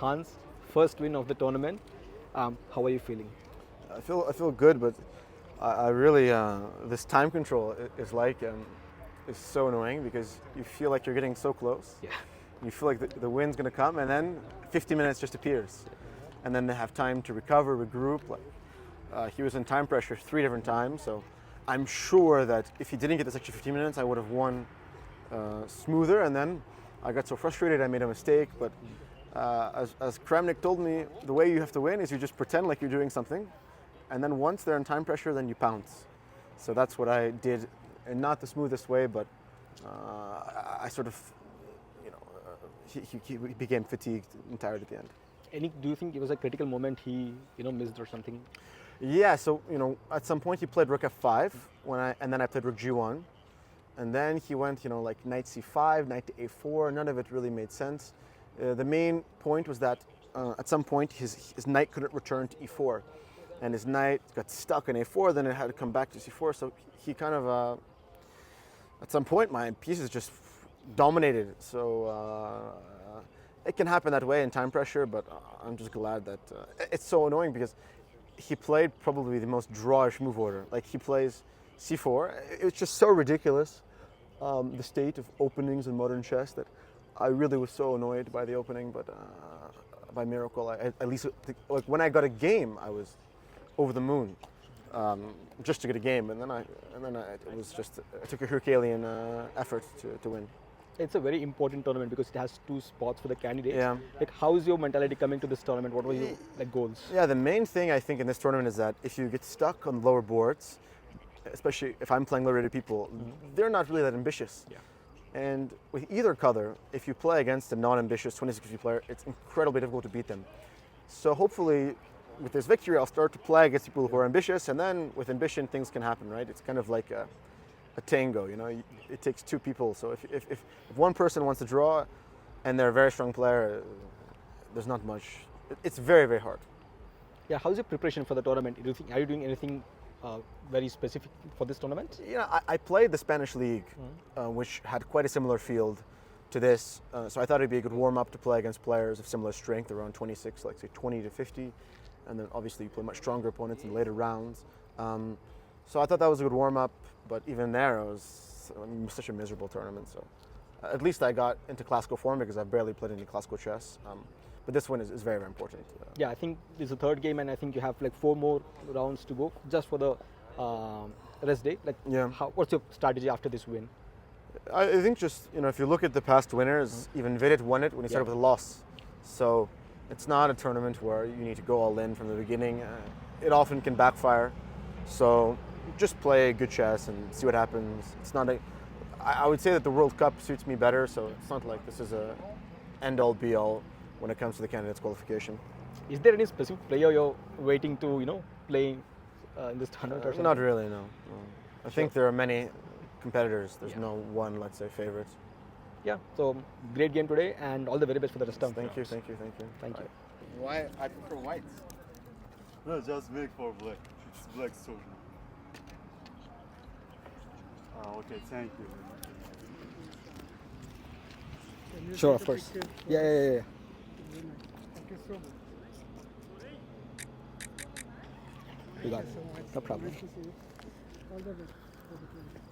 Hans' first win of the tournament. How are you feeling? I feel good, but I really this time control is like is so annoying because you feel like you're getting so close. Yeah. You feel like the win's gonna come, and then 50 minutes just appears, and then they have time to recover, regroup. Like he was in time pressure 3 different times, so I'm sure that if he didn't get this extra 15 minutes, I would have won smoother. And then I got so frustrated, I made a mistake. But as Kramanik told me, the way you have to win is you just pretend like you're doing something, and then once they're in time pressure, then you pounce. So that's what I did, and not the smoothest way, but I sort of, he became fatigued and tired at the end. Do you think it was a critical moment he missed or something? Yeah, so at some point he played rook f5 and then I played rook g1, and then he went like knight c5, knight to a4. None of it really made sense. The main point was that at some point his knight couldn't return to e4, and his knight got stuck in a4. Then it had to come back to c4. So he kind of at some point my pieces just dominated. So it can happen that way in time pressure, but I'm just glad that it's so annoying because he played probably the most drawish move order. Like he plays c4. It's just so ridiculous, the state of openings in modern chess, that I really was so annoyed by the opening. But by miracle, at least like when I got a game, I was over the moon just to get a game. And then it took a Herculean effort to win. It's a very important tournament because it has 2 spots for the candidates. Yeah. Like, how is your mentality coming to this tournament? What were your goals? Yeah, the main thing I think in this tournament is that if you get stuck on lower boards, especially if I'm playing low-rated people, they're not really that ambitious. Yeah. And with either color, if you play against a non-ambitious 2650 player, it's incredibly difficult to beat them. So hopefully, with this victory, I'll start to play against people who are ambitious, and then with ambition, things can happen, right? It's kind of like a tango, it takes 2 people. So if one person wants to draw and they're a very strong player, there's not much. It's very, very hard. Yeah, how's your preparation for the tournament? Are you doing anything very specific for this tournament? I played the Spanish League, which had quite a similar field to this. So I thought it'd be a good warm-up to play against players of similar strength, around 26, like say 20 to 50. And then obviously you play much stronger opponents in later rounds. So I thought that was a good warm-up, but even there it was such a miserable tournament. So at least I got into classical form because I've barely played any classical chess. But this one is very, very important. Yeah, I think this is the 3rd game, and I think you have like 4 more rounds to go just for the rest day. Like, yeah. What's your strategy after this win? I think just, if you look at the past winners, even Vidit won it when he started with a loss. So it's not a tournament where you need to go all in from the beginning. It often can backfire. So just play good chess and see what happens. It's not I would say that the World Cup suits me better, so it's not like this is a end-all be-all when it comes to the candidates qualification. Is there any specific player you're waiting to, play in this tournament or something? Not really, no. I think there are many competitors. There's no one, let's say, favorite. Yeah, so great game today, and all the very best for the rest of Thank you. Thank you. Why I prefer whites? No, just make for black. It's black soldier. Okay, thank you. Sure, of course. Yeah. Thank you so much. You got it. No problem. Nice to see you. All the best for the tournament.